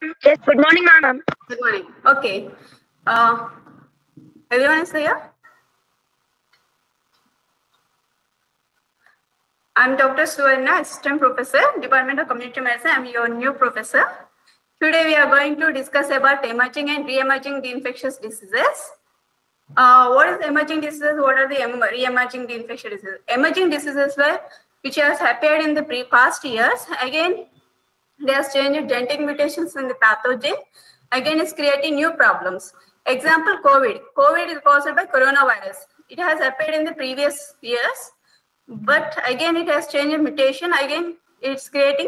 Yes, good morning, ma'am. Good morning. Okay. Uh, Everyone is here? I'm Dr. Suvarna, Assistant Professor, Department of Community Medicine. I'm your new professor. Today we are going to discuss about emerging and re-emerging the infectious diseases. What is emerging diseases? What are the re-emerging the infectious diseases? Emerging diseases were which has appeared in the past years. Again, they have changed genetic mutations in the pathogen. Again, it's creating new problems. Example, COVID. COVID is caused by coronavirus. It has appeared in the previous years, but again, it has changed mutation. Again, it's creating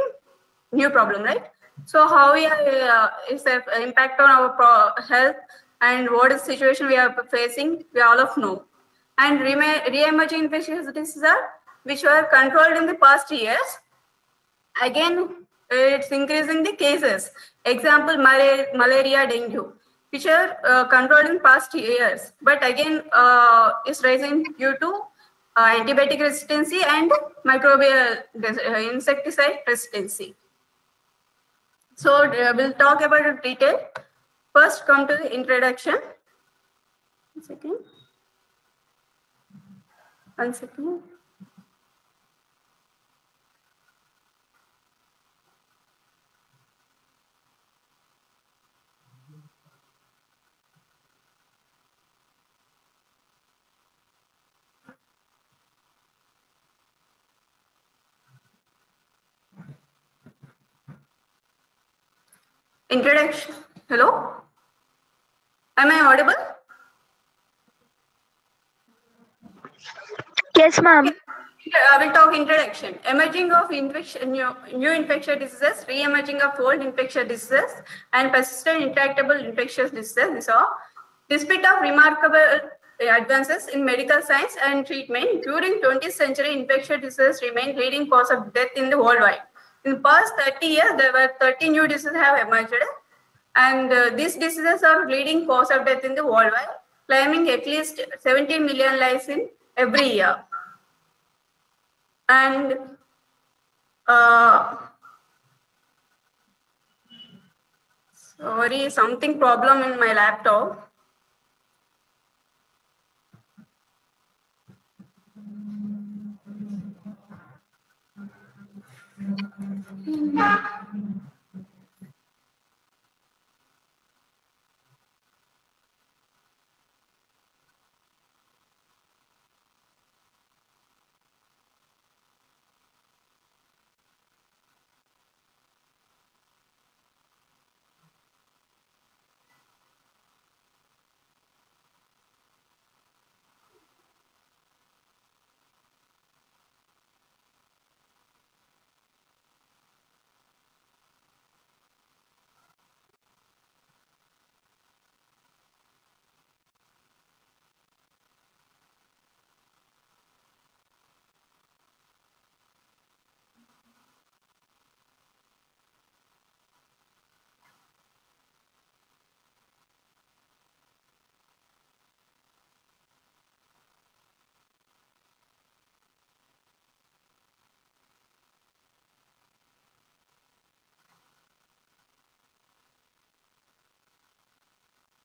new problem, right? So how we are, is the impact on our health and what is the situation we are facing, we all of know. And re-emerging infectious diseases are which were controlled in the past years. Again, it's increasing the cases. Example, malaria, dengue, which are controlled in past years, but again is rising due to antibiotic resistancy and microbial insecticide resistancy. So we'll talk about it in detail. First, come to the introduction. One second. One second. Introduction. Hello? Am I audible? Yes, ma'am. We'll talk introduction. Emerging of infection, new infectious diseases, re-emerging of old infectious diseases, and persistent intractable infectious diseases. So, despite of remarkable advances in medical science and treatment, during 20th century, infectious diseases remain leading cause of death in the worldwide. In the past 30 years, there were 30 new diseases have emerged, and these diseases are leading cause of death in the worldwide, claiming at least 17 million lives in every year. And sorry, something problem in my laptop.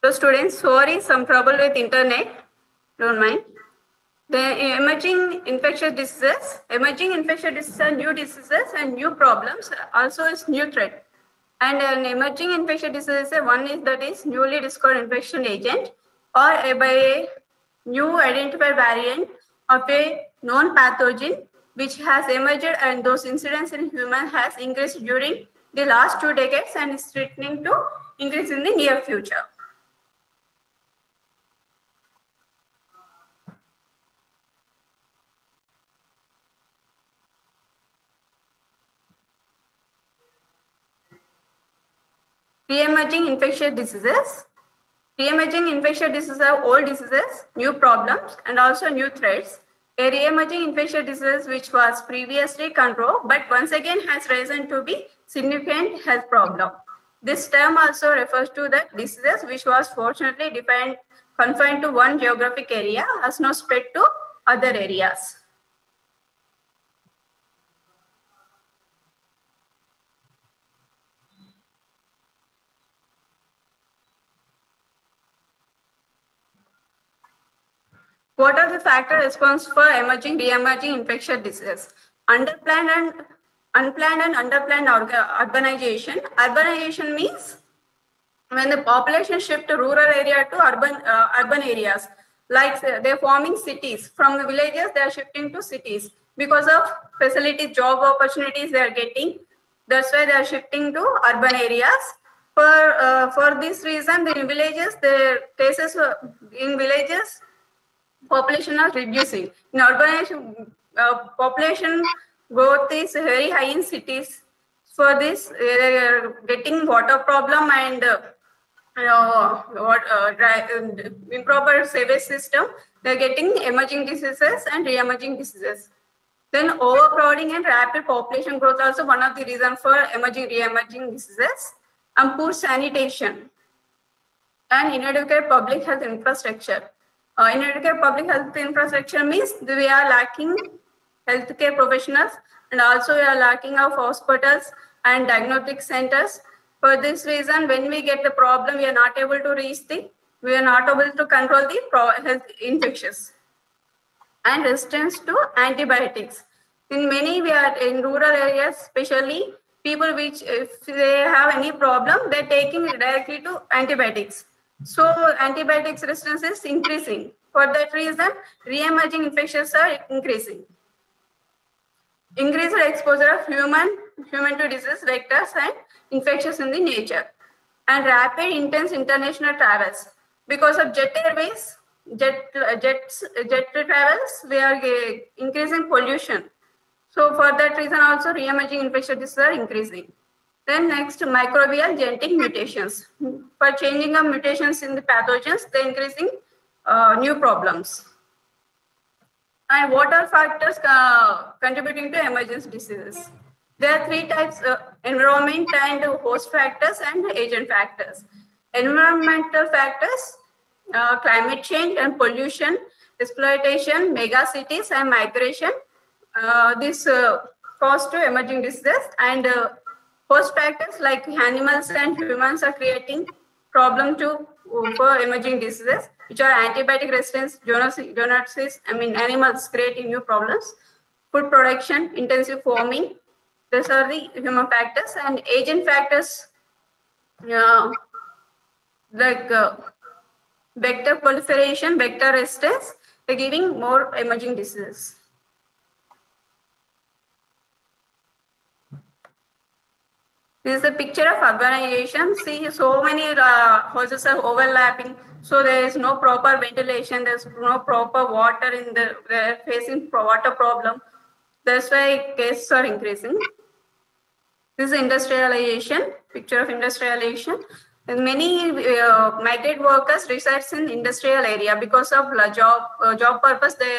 So students, sorry, some trouble with internet. Don't mind. The emerging infectious diseases are new diseases and new problems. Also, is new threat. And an emerging infectious disease, one is that is newly discovered infection agent or by a new identified variant of a known pathogen which has emerged, and those incidents in human has increased during the last 2 decades and is threatening to increase in the near future. Re-emerging infectious diseases. Re-emerging infectious diseases are old diseases, new problems, and also new threats. A re-emerging infectious disease which was previously controlled, but once again has risen to be significant health problem. This term also refers to the diseases which was fortunately confined to one geographic area, has now spread to other areas. What are the factors responsible for emerging, re-emerging infectious diseases? Unplanned and underplanned urbanization. Urbanization means when the population shift to rural area to urban areas, like they're forming cities. From the villages, they're shifting to cities because of facilities, job opportunities they are getting. That's why they are shifting to urban areas. For this reason, in villages, the cases in villages population are reducing. In urbanization, population growth is very high in cities. For this, they are getting water problem and improper sewage system. They are getting emerging diseases and re-emerging diseases. Then overcrowding and rapid population growth also one of the reasons for emerging, re-emerging diseases. And poor sanitation and inadequate public health infrastructure. Inadequate public health infrastructure means we are lacking healthcare professionals, and also we are lacking of hospitals and diagnostic centers. For this reason, when we get the problem, we are not able to we are not able to control the health infections. And resistance to antibiotics. In many, we are in rural areas, especially people which, if they have any problem, they're taking directly to antibiotics. So antibiotics resistance is increasing. For that reason, re-emerging infections are increasing. Increased exposure of human to disease vectors and infections in the nature. And rapid, intense international travels. Because of jet airways, jet travels, we are increasing pollution. So for that reason also re-emerging infectious diseases are increasing. Then next, microbial genetic mutations. For changing of mutations in the pathogens, they're increasing new problems. And what are factors contributing to emerging diseases? There are three types: environment and host factors and agent factors. Environmental factors, climate change and pollution, exploitation, mega cities and migration. This cause to emerging diseases. And host factors like animals and humans are creating problem for emerging diseases, which are antibiotic resistance, zoonosis, animals creating new problems. Food production, intensive farming. These are the human factors. And agent factors, like vector proliferation, vector resistance, they're giving more emerging diseases. This is a picture of urbanization. See, so many houses are overlapping. So there is no proper ventilation. There's no proper water in they're facing water problem. That's why cases are increasing. This is industrialization, picture of industrialization. And many migrant workers reside in industrial area because of job purpose. They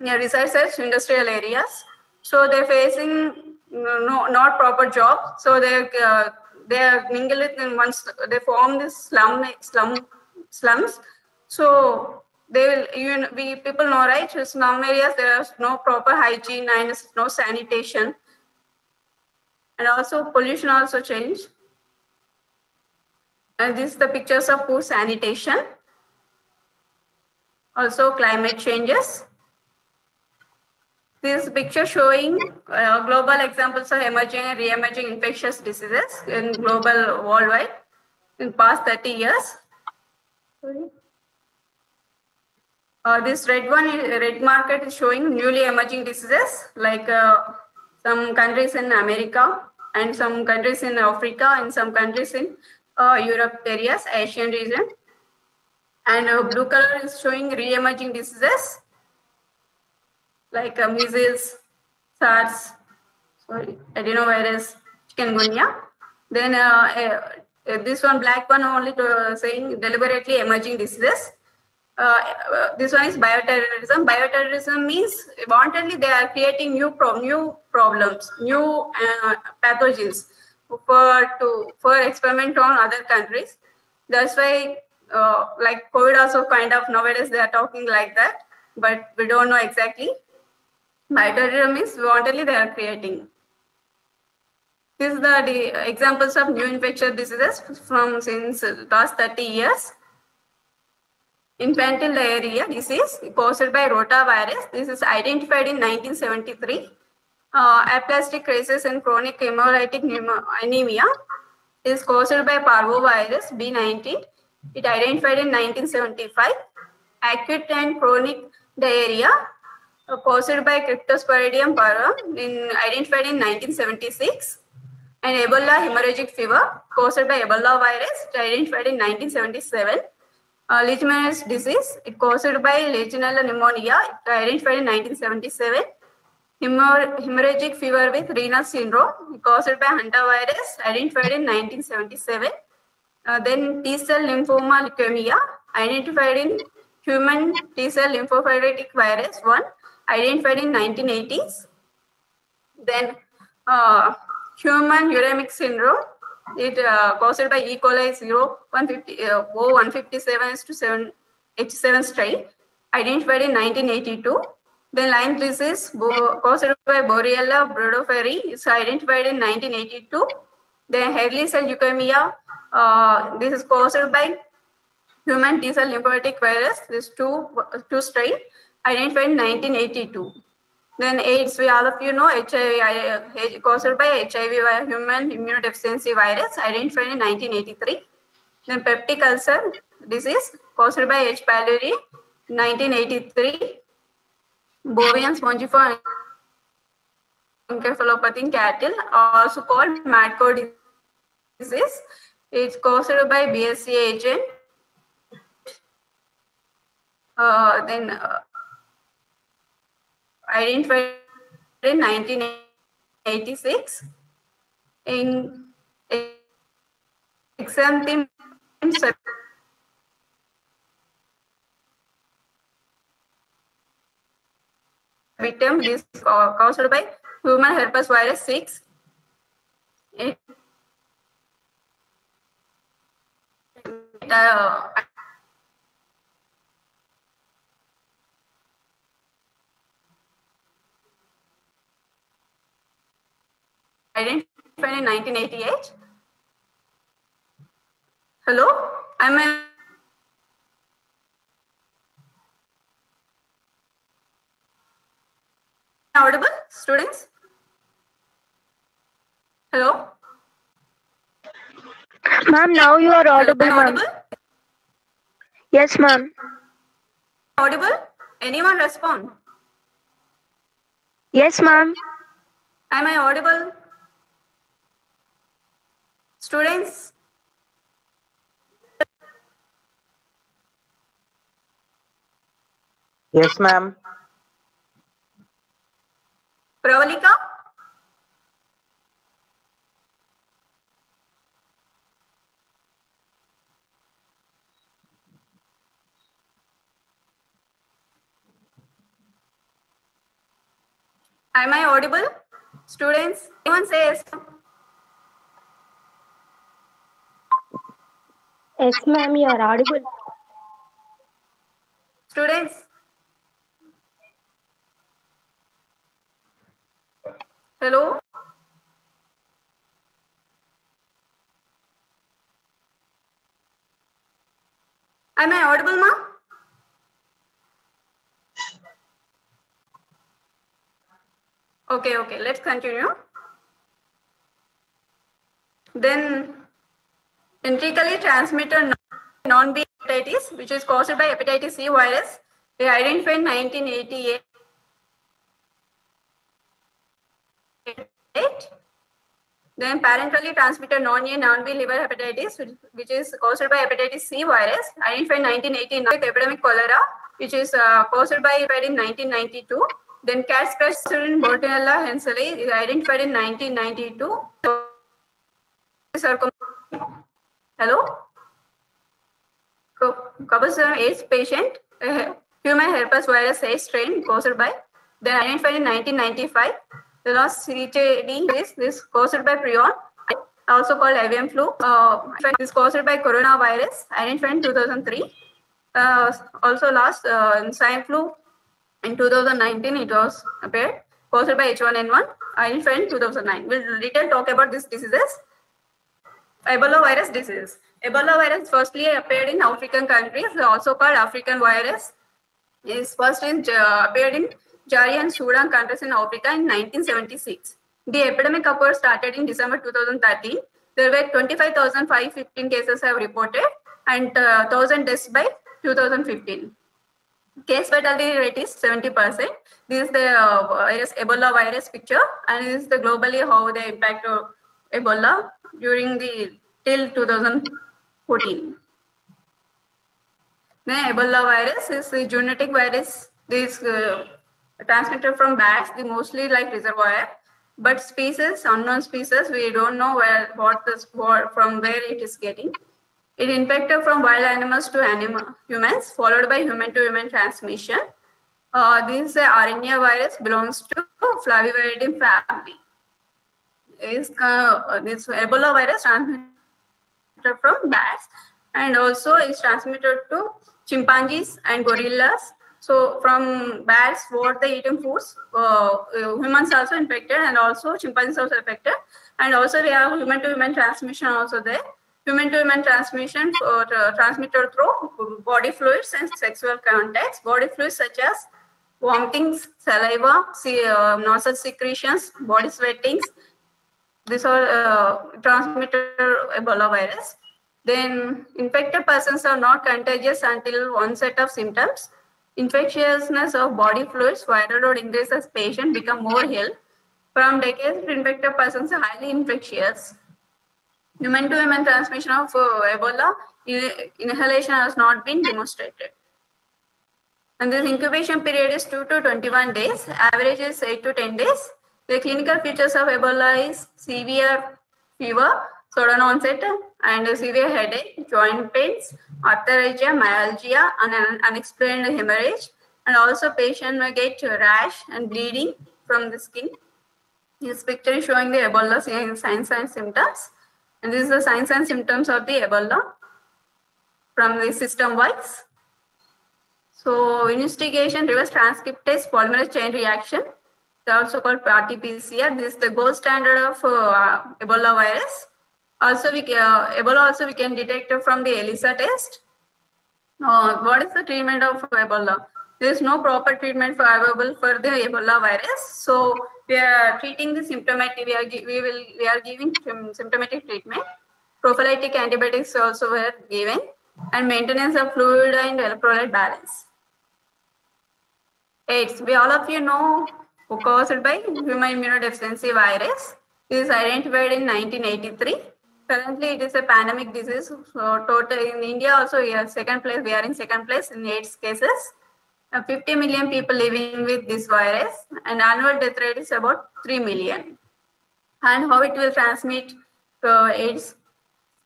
reside in industrial areas. So they're facing not proper job. So they are mingled in once they form this slums. So they will people know, right? In slum areas there is no proper hygiene and no sanitation, and also pollution also changed. And this is the pictures of poor sanitation. Also climate changes. This picture showing global examples of emerging and re-emerging infectious diseases in global worldwide in past 30 years. This red market is showing newly emerging diseases like some countries in America and some countries in Africa and some countries in Europe areas, Asian region. And blue color is showing re-emerging diseases like measles, SARS, adenovirus, chikungunya. Then this one, black one, only saying deliberately emerging diseases. This one is bioterrorism. Bioterrorism means wantedly they are creating new problems, new pathogens for experiment on other countries. That's why, like COVID also kind of nowadays they are talking like that, but we don't know exactly. Bioterrorism means wantedly they are creating. This is the examples of new infectious diseases from since last 30 years. infantile diarrhea disease caused by rotavirus. This is identified in 1973. Aplastic crisis and chronic hemolytic anemia is caused by parvovirus B19. It identified in 1975. Acute and chronic diarrhea caused by Cryptosporidium parvum identified in 1976. And Ebola hemorrhagic fever caused by Ebola virus identified in 1977. Leishman's disease, it caused by Legionella pneumonia, identified in 1977. Hemorrhagic fever with renal syndrome, caused by hantavirus, identified in 1977. Then T-cell lymphoma leukemia, identified in human T-cell lymphocytic virus 1, identified in 1980s. Then human uremic syndrome, it caused by E. coli 0157 H7 strain, identified in 1982. Then Lyme disease caused by Borrelia burgdorferi is identified in 1982. Then Hailey cell leukemia, this is caused by human T-cell lymphocytic virus, this two strain, identified in 1982. Then AIDS, we all of you know, HIV caused by HIV human immunodeficiency virus, identified in 1983. Then peptic ulcer disease caused by H. pylori, 1983. Bovine spongiform encephalopathy in cattle, also called mad cow disease. It's caused by BSE agent. Then identified in 1986 in exanthem victim is caused by human herpes virus 6. Identified in 1988. Hello, am I audible, students? Hello? Ma'am, now you are audible, ma'am. Yes, ma'am. Audible? Anyone respond? Yes, ma'am. Am I audible? Students? Yes, ma'am. Pravalika? Am I audible? Students, anyone say yes? Yes, ma'am, you are audible. Students? Hello? Am I audible, ma'am? Okay, let's continue. Then, enterically transmitted non-B hepatitis, which is caused by hepatitis C virus, they identified in 1988. Then parentally transmitted non-A, non-B liver hepatitis, which is caused by hepatitis C virus, identified in 1989. Epidemic cholera, which is caused by in 1992. Then cat pest in Bordetella henselae is identified in 1992. Hello? Covers an AIDS patient, human herpes virus A strain caused by, then identified in 1995. The last CTD is this caused by prion, also called avian flu. This caused by coronavirus, identified in 2003. Also last swine flu in 2019 it was appeared, caused by H1N1, identified in 2009. We'll later talk about these diseases. Ebola virus disease. Ebola virus firstly appeared in African countries, also called African virus. It is appeared in Jari and Sudan countries in Africa in 1976. The epidemic occurred started in December 2013. There were 25,515 cases have reported and 1,000 deaths by 2015. Case fatality rate is 70%. This is the Ebola virus picture, and this is the globally how they impact Ebola during the till 2014. Then Ebola virus is a genetic virus. This transmitted from bats, the mostly like reservoir, but species, unknown species, we don't know from where it is getting. It infected from wild animals to humans, followed by human-to-human transmission. This RNA virus belongs to Flaviviridin family. This Ebola virus transmitted from bats and also is transmitted to chimpanzees and gorillas. So from bats, what they eating foods, humans also infected and also chimpanzees also affected. And also we have human-to-human transmission also there. Human-to-human transmission transmitted through body fluids and sexual contacts. Body fluids such as vomiting, saliva, nasal secretions, body sweatings. These are transmitted Ebola virus. Then infected persons are not contagious until onset of symptoms. Infectiousness of body fluids, viral load increases, patient become more ill. From decades, infected persons are highly infectious. Human-to-human transmission of Ebola, inhalation has not been demonstrated. And the incubation period is 2 to 21 days. Average is 8 to 10 days. The clinical features of Ebola is severe fever, sudden onset, and severe headache, joint pains, arthralgia, myalgia, and an unexplained hemorrhage. And also patient may get rash and bleeding from the skin. This picture is showing the Ebola signs and symptoms. And this is the signs and symptoms of the Ebola from the system-wise. So investigation, reverse transcriptase polymerase chain reaction. They're also called RT-PCR. This is the gold standard of Ebola virus. Also, Ebola also we can detect from the ELISA test. What is the treatment of Ebola? There is no proper treatment available for the Ebola virus. So we are treating the symptomatic. We are giving symptomatic treatment. Prophylactic antibiotics also were given, and maintenance of fluid and electrolyte balance. AIDS. All of you know caused by human immunodeficiency virus. It is identified in 1983. Currently, it is a pandemic disease. So total in India also, we are second place. We are in second place in AIDS cases. 50 million people living with this virus, and annual death rate is about 3 million. And how it will transmit AIDS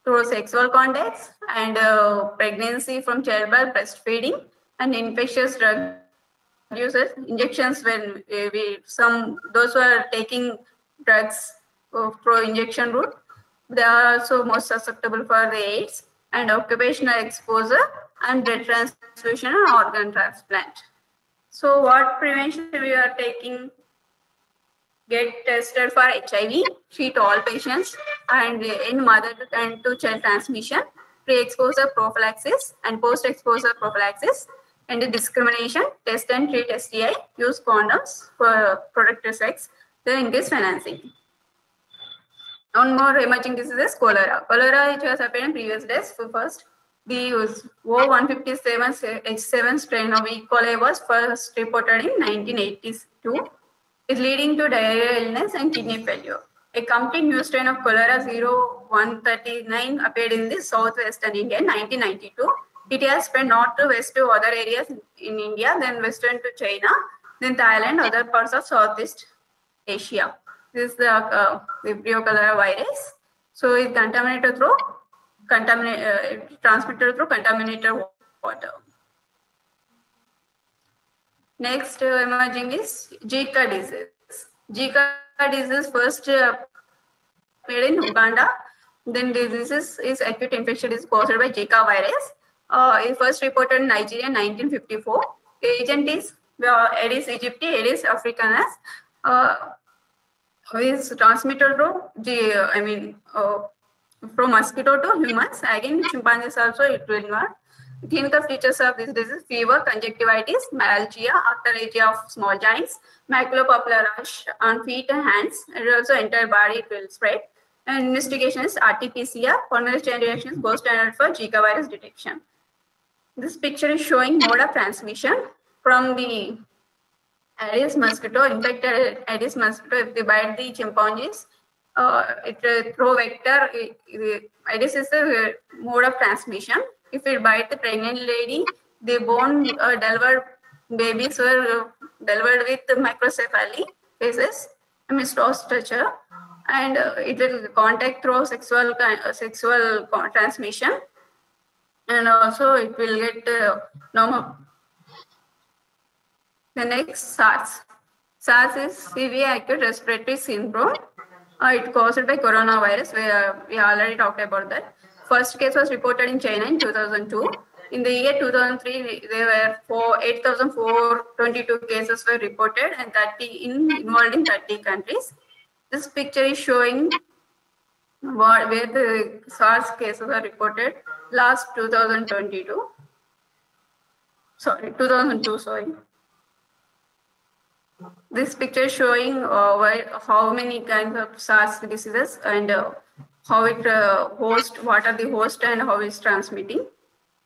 through sexual contacts and pregnancy from childbirth, breastfeeding, and infectious drug users, injections when those who are taking drugs through injection route, they are also most susceptible for the AIDS, and occupational exposure and blood transfusion and organ transplant. So what prevention we are taking? Get tested for HIV, treat all patients, and in mother and to child transmission, pre-exposure prophylaxis and post-exposure prophylaxis, and the discrimination, test and treat STI, use condoms for protective sex, then increase financing. One more emerging diseases, cholera. Cholera, which was happened in previous days. So first, the O157H7 strain of E. coli was first reported in 1982. Is leading to diarrhea illness and kidney failure. A complete new strain of cholera 0139 appeared in the southwestern India in 1992. It has spread north to west to other areas in India, then western to China, then Thailand, other parts of Southeast Asia. This is the Vibrio cholera virus. So it's transmitted through contaminated water. Next emerging is Zika disease. Zika disease first appeared in Uganda. Then the disease is acute infection is caused by Zika virus. It first reported in Nigeria in 1954. The agent is Aedes aegypti, Aedes africanus. Is transmitted through from mosquito to humans. Again, chimpanzees also it will not. Clinical features of this disease: fever, conjunctivitis, myalgia, arthralgia of small joints, maculopapular rash on feet and hands. And also entire body it will spread. And investigation is RT-PCR, pulmonary chain reactions, gold standard for Zika virus detection. This picture is showing mode of transmission from the Aedes mosquito, infected Aedes mosquito. If they bite the chimpanzees, it throw vector. Aedes is the mode of transmission. If it bite the pregnant lady, the bone delivered babies were delivered with microcephaly cases, structure, and it will contact through sexual transmission, and also it will get normal. The next SARS. SARS is severe acute respiratory syndrome. It caused by coronavirus. We already talked about that. First case was reported in China in 2002. In the year 2003, there were 8,422 cases were reported and 30 involved in 30 countries. This picture is showing where the SARS cases are reported last 2022. Sorry, 2002. Sorry. This picture is showing how many kinds of SARS diseases and how it what are the host and how it's transmitting.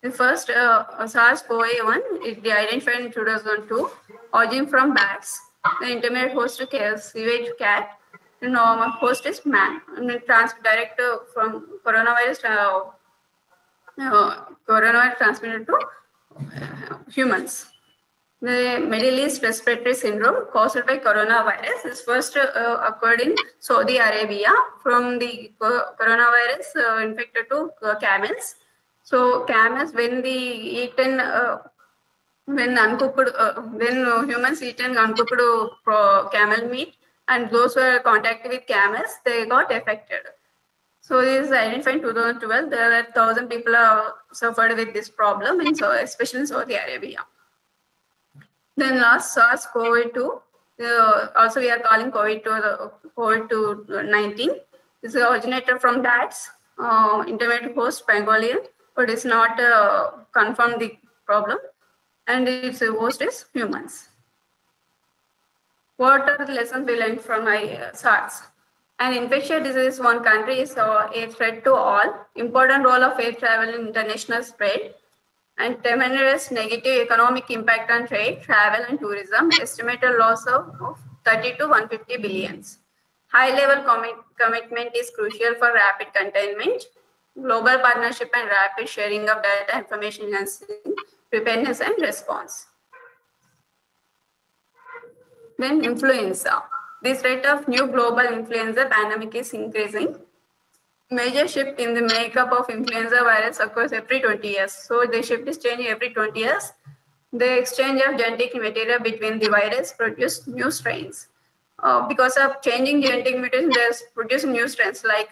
The first SARS-CoV-1 is identified in 2002, origin from bats. The intermediate host is sewage cat. The normal host is man. And it direct from coronavirus transmitted to humans. The Middle East respiratory syndrome caused by coronavirus is first occurred in Saudi Arabia from the coronavirus infected to camels. So camels, when humans eaten uncooked camel meat, and those who were contacted with camels, they got affected. So this is identified in 2012. There were 1,000 people suffered with this problem, especially in Saudi Arabia. Then last SARS-CoV-2, also we are calling COVID-19. This is originated from bats, intermediate host pangolin, but it's not confirmed the problem, and its host is humans. What are the lessons we learned from SARS? An infectious disease in one country is a threat to all. Important role of air travel in international spread. And tremendous negative economic impact on trade, travel, and tourism. Estimated loss of 30 to 150 billions. High-level commitment is crucial for rapid containment, global partnership, and rapid sharing of data, information, enhancing preparedness and response. Then influenza. This rate of new global influenza pandemic is increasing. Major shift in the makeup of influenza virus occurs every 20 years. So the shift is changing every 20 years. The exchange of genetic material between the virus produce new strains. Because of changing genetic mutation, there's producing new strains like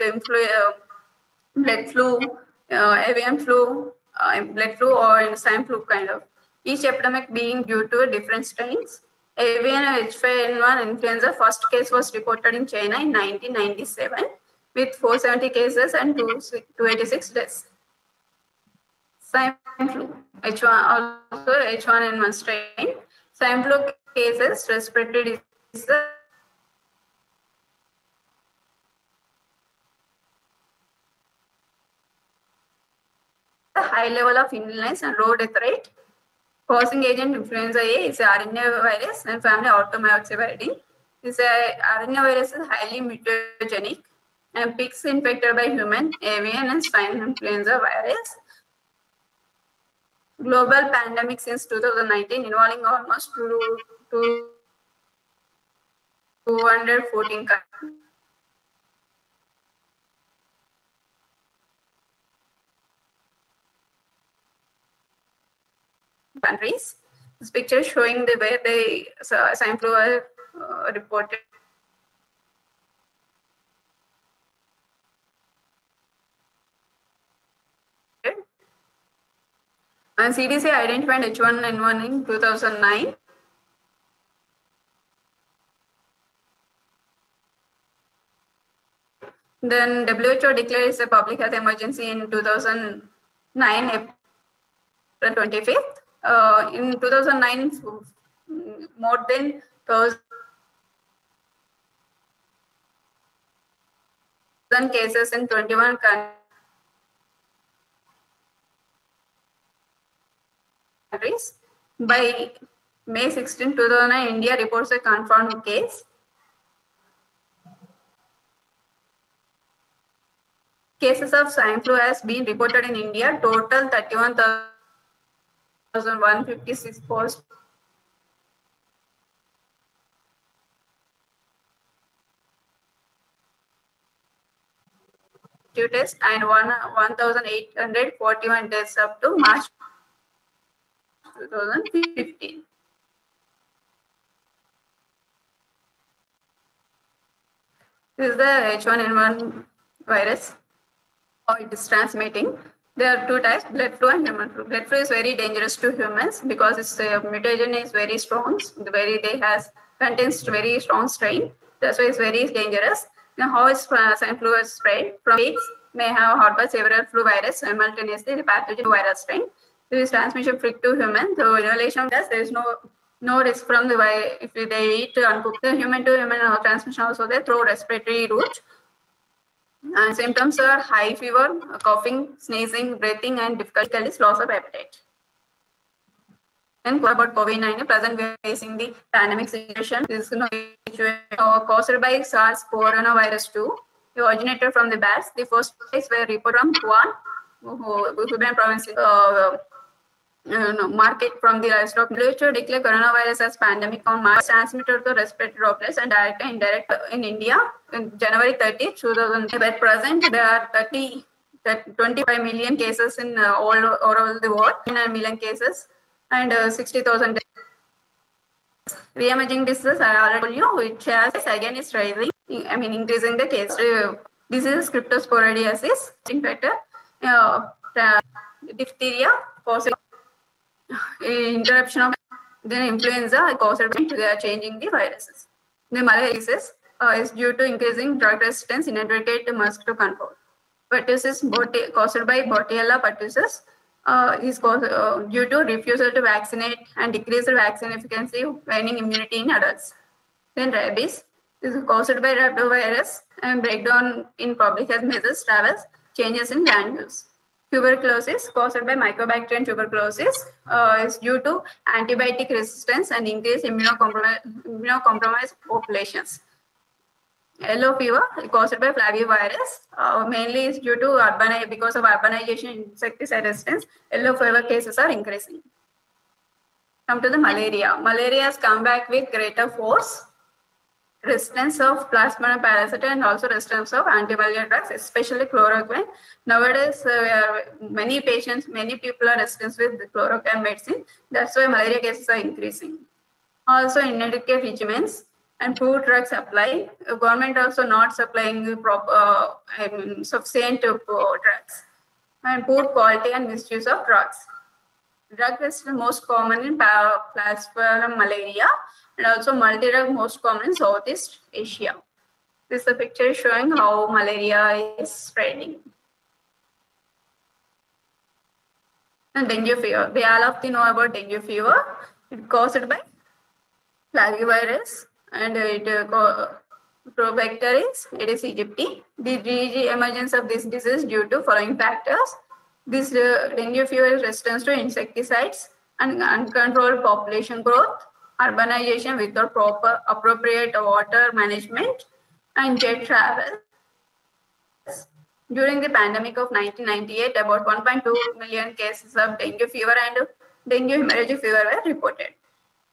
blood flu, avian flu, blood flu, or swine flu kind of. Each epidemic being due to different strains. Avian H5N1 influenza first case was reported in China in 1997. With 470 cases and 286 deaths. Swine flu, H1, also H1N1 strain. Swine flu cases, respiratory disease, a high level of illness and low death rate. Causing agent influenza A is RNA virus and family automyoxybidine. This RNA virus is highly mutagenic and pigs infected by human, avian, and swine influenza virus. Global pandemic since 2019 involving almost 214 countries. This picture is showing where the swine flu are reported. And CDC identified H1N1 in 2009. Then WHO declares a public health emergency in 2009, April 25th. In 2009, more than 1,000 cases in 21 countries. By May 16, 2009, India reports a confirmed case. Cases of swine flu has been reported in India. Total 31,156 positive. Tests and 1,841 deaths up to March 2015. This is the H1N1 virus. How it is transmitting. There are two types, blood flu and human flu. Blood flu is very dangerous to humans because its mutation is very strong. Contains very strong strain. That's why it's very dangerous. Now, how is swine flu is spread? From pigs may have harbored several flu virus simultaneously. The pathogen virus strain. There is transmission free to human. So inhalation does. There is no risk from the virus if they eat uncooked. The human to human transmission also there through respiratory route. And symptoms are high fever, coughing, sneezing, breathing, and difficulty loss of appetite. And about COVID-19, present we are facing the pandemic situation. This is caused by SARS coronavirus 2. It originated from the bats. The first case were reported from Wuhan, Hubei province. Market from the livestock. WHO declared coronavirus as pandemic on March, transmitted to respiratory droplets and direct and indirect in India in January 30, 2000. At present, there are 25 million cases in all over the world, 9 million cases, and 60,000 deaths. Re-emerging diseases, I already told you, which has again is rising. I mean, increasing the case. Diseases, cryptosporidiosis, infected, diphtheria, possible. Interruption of then influenza caused by changing the viruses. The malaria disease is due to increasing drug resistance, inadequate mosquito control. Pertussis caused by Bordetella pertussis is caused due to refusal to vaccinate and decreased vaccine efficacy, waning immunity in adults. Then rabies is caused by rhabdovirus and breakdown in public health measures, travels, changes in land use. Tuberculosis caused by Mycobacterium tuberculosis is due to antibiotic resistance and increased immunocompromised populations. Yellow fever caused by flavivirus mainly is due to because of urbanization and insecticide resistance. Yellow fever cases are increasing. Come to the malaria. Malaria has come back with greater force. Resistance of Plasmodium parasite and also resistance of antimalarial drugs, especially chloroquine. Nowadays, many people are resistant with the chloroquine medicine. That's why malaria cases are increasing. Also, inadequate regimens and poor drug supply. Government also not supplying sufficient drugs, and poor quality and misuse of drugs. Drug resistance most common in Plasmodium malaria, and also multi-drug most common in Southeast Asia. This is a picture showing how malaria is spreading. And dengue fever. We all of you know about dengue fever. It's caused by flavivirus and Probacteris, Aedes aegypti. The emergence of this disease due to following factors. This dengue fever is resistance to insecticides and uncontrolled population growth, urbanization without proper appropriate water management, and jet travel. During the pandemic of 1998, about 1.2 million cases of dengue fever and dengue hemorrhagic fever were reported.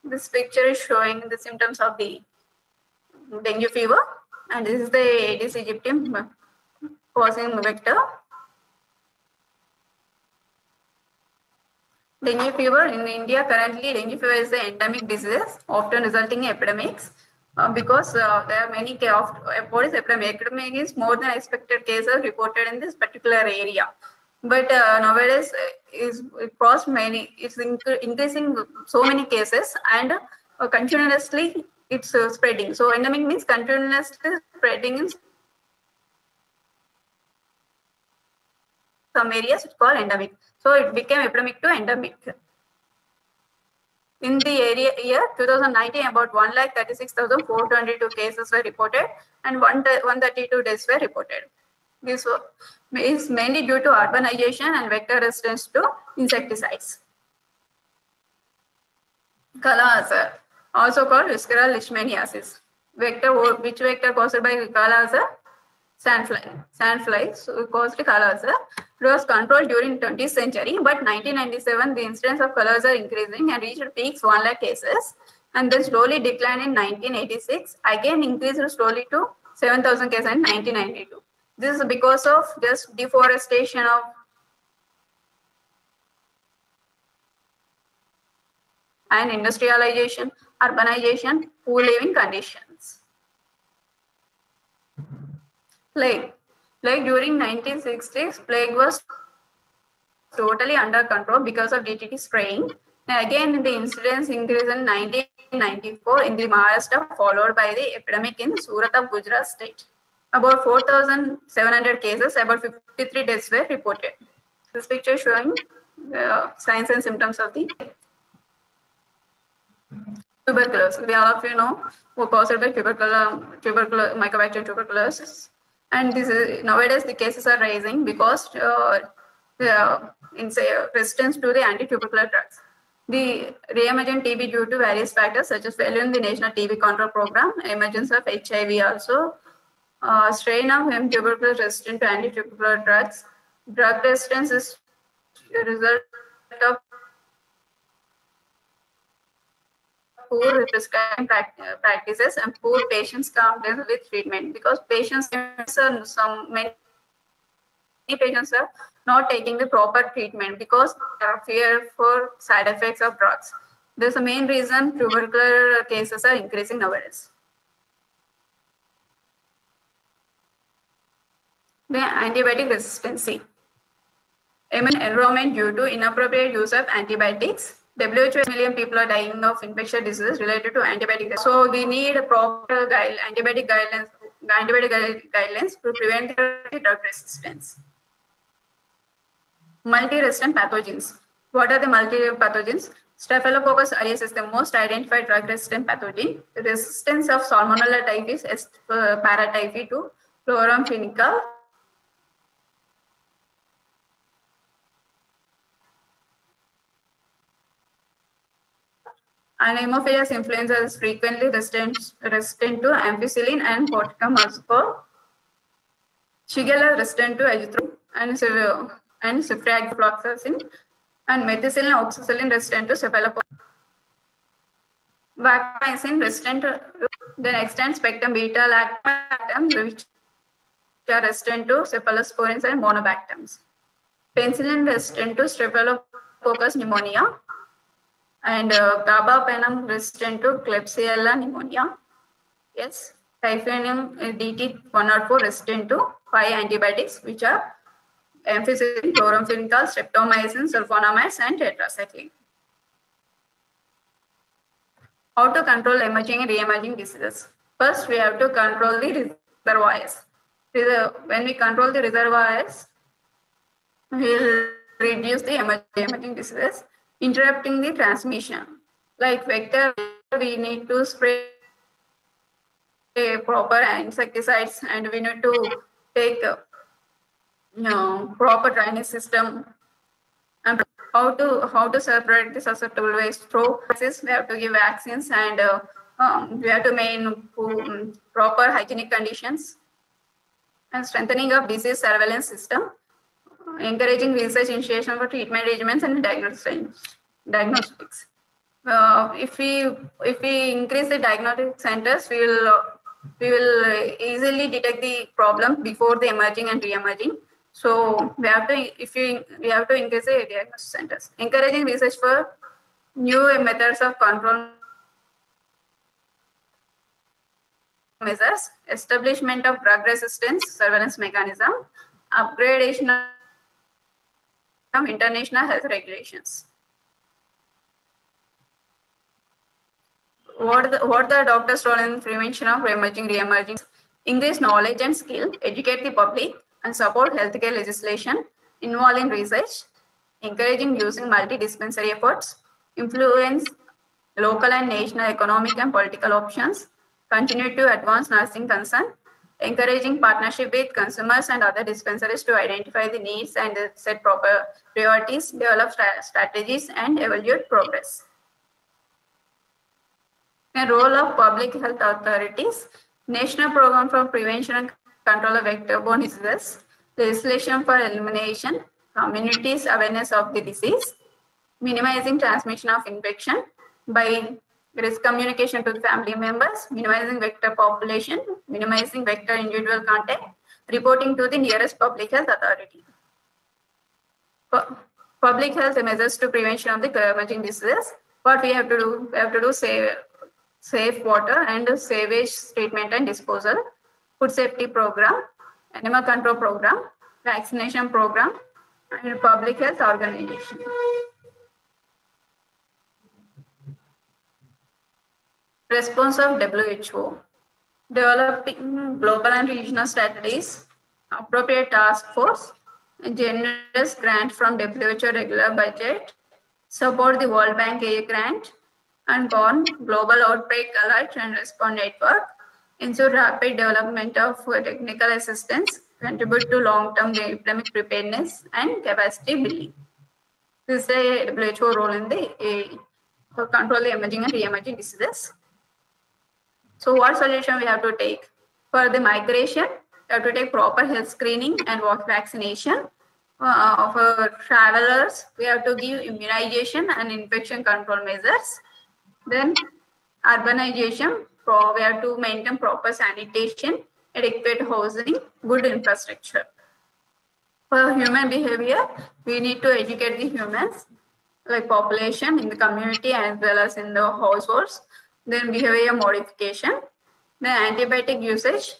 This picture is showing the symptoms of the dengue fever, and this is the Aedes aegypti causing vector. Dengue fever in India, currently dengue fever is the endemic disease, often resulting in epidemics because there are many what is epidemic? Epidemic is more than expected cases reported in this particular area. But nowadays it's increasing so many cases and continuously it's spreading. So endemic means continuously spreading in some areas it's called endemic. So it became epidemic to endemic. In the year 2019, about 136,422 cases were reported and 132 deaths were reported. This is mainly due to urbanization and vector resistance to insecticides. Kala-Azar, also called visceral leishmaniasis. Which vector caused by Kala-Azar? Sandfly, so caused Kala-Azar. It was controlled during 20th century, but 1997 the incidence of Kala-Azar increasing and reached peaks 1 lakh cases, and then slowly declined in 1986. Again increased slowly to 7,000 cases in 1992. This is because of just deforestation of and industrialization, urbanization, poor living conditions. Plague during 1960s, plague was totally under control because of DDT spraying. And again, the incidence increased in 1994 in the Maharashtra, followed by the epidemic in Surat of Gujarat state. About 4,700 cases, about 53 deaths were reported. This picture showing signs and symptoms of the tuberculosis. We all of you know were caused by Mycobacterium tuberculosis. And this is, nowadays the cases are rising because resistance to the anti-tubercular drugs. The re-emergent TB due to various factors such as failure in the National TB Control Program, emergence of HIV also, strain of M. tuberculosis resistant to anti-tubercular drugs. Drug resistance is a result of poor prescribing practices and poor patients compliance with treatment, because many patients are not taking the proper treatment because they are fear for side effects of drugs. This is the main reason tubercular cases are increasing nowadays. The antibiotic resistance. Environment due to inappropriate use of antibiotics. WHO million people are dying of infectious diseases related to antibiotics. So we need a proper antibiotic guidelines to prevent the drug resistance. Multi-resistant pathogens. What are the multi-pathogens? Staphylococcus aureus is the most identified drug-resistant pathogen. The resistance of Salmonella typhus is paratyphi to chloramphenicol. And Haemophilus influenza is frequently resistant to ampicillin and corticosteroid. Shigella resistant to azithromycin and ciprofloxacin, and methicillin and oxacillin resistant to cephalococcus. Vancomycin resistant to the extent spectrum beta-lactam, which are resistant to cephalosporins and monobactams. Penicillin resistant to Staphylococcus pneumonia. And gabapenum resistant to Klebsiella pneumonia. Yes, Typhimurium DT104 resistant to 5 antibiotics, which are ampicillin, chloramphenicol, streptomycin, sulfonamides, and tetracycline. How to control emerging and re-emerging diseases? First, we have to control the reservoirs. When we control the reservoirs, we will reduce the emerging diseases. Interrupting the transmission, like vector, we need to spray proper insecticides, and we need to take proper drainage system. And how to separate the susceptible waste through process. We have to give vaccines, and we have to maintain proper hygienic conditions, and strengthening of disease surveillance system. Encouraging research initiation for treatment regimens and diagnostics. If we increase the diagnostic centers, we will easily detect the problem before the emerging and re-emerging. So we have to increase the diagnostic centers. Encouraging research for new methods of control measures, establishment of drug resistance surveillance mechanism, upgradation of international health regulations. What the doctor's role in prevention of emerging, re-emerging? Increase knowledge and skill, educate the public, and support healthcare legislation, involve in research, encouraging using multidisciplinary efforts, influence local and national economic and political options, continue to advance nursing concern, encouraging partnership with consumers and other dispensaries to identify the needs and set proper priorities, develop strategies, and evaluate progress. The role of public health authorities, National Program for Prevention and Control of Vector-borne Diseases, legislation for elimination, communities' awareness of the disease, minimizing transmission of infection by risk communication to the family members, minimizing vector population, minimizing vector individual contact, reporting to the nearest public health authority. Public health measures to prevention of the emerging diseases. What we have to do? We have to do safe water and sewage treatment and disposal, food safety program, animal control program, vaccination program, and public health organization. Response of WHO. Developing global and regional strategies, appropriate task force, generous grant from WHO regular budget, support the World Bank aid grant, and global outbreak alert and response network, ensure rapid development of technical assistance, contribute to long-term epidemic preparedness and capacity building. This is a WHO role in the for control the emerging and re-emerging diseases. So what solution we have to take? For the migration, we have to take proper health screening and vaccination. For travelers, we have to give immunization and infection control measures. Then urbanization, we have to maintain proper sanitation, adequate housing, good infrastructure. For human behavior, we need to educate the humans, like population in the community as well as in the households. Then behavior modification, then antibiotic usage,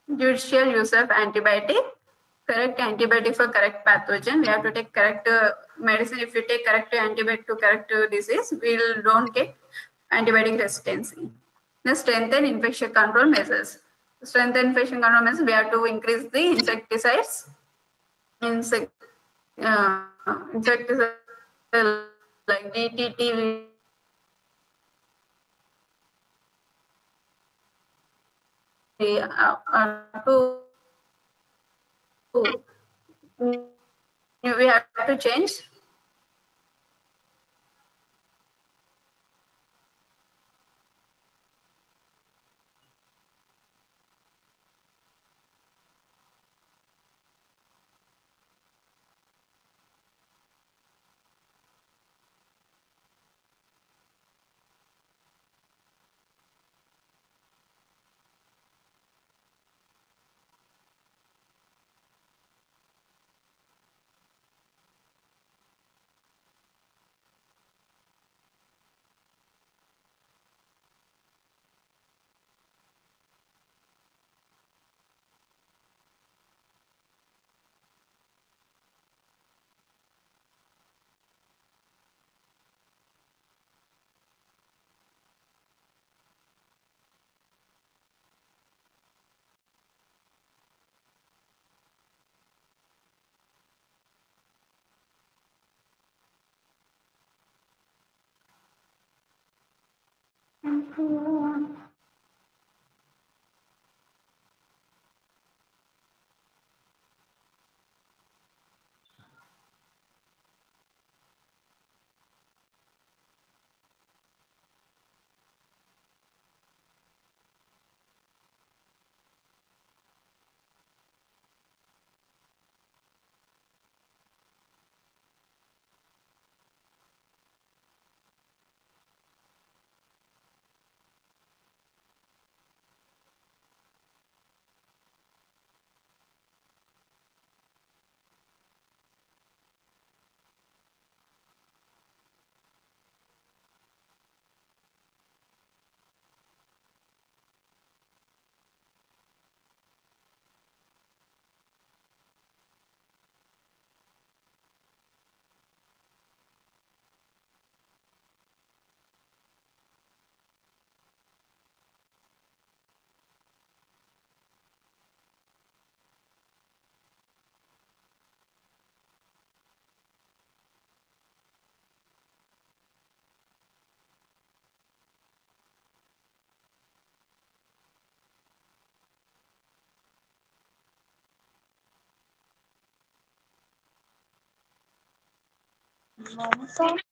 judicial use of antibiotic, correct antibiotic for correct pathogen. We have to take correct medicine. If you take correct antibiotic to correct disease, we don't get antibiotic resistancy. Then strengthen infection control measures. Strengthen infection control measures, we have to increase the insecticides, insecticides like DDT, we have to change. Monica.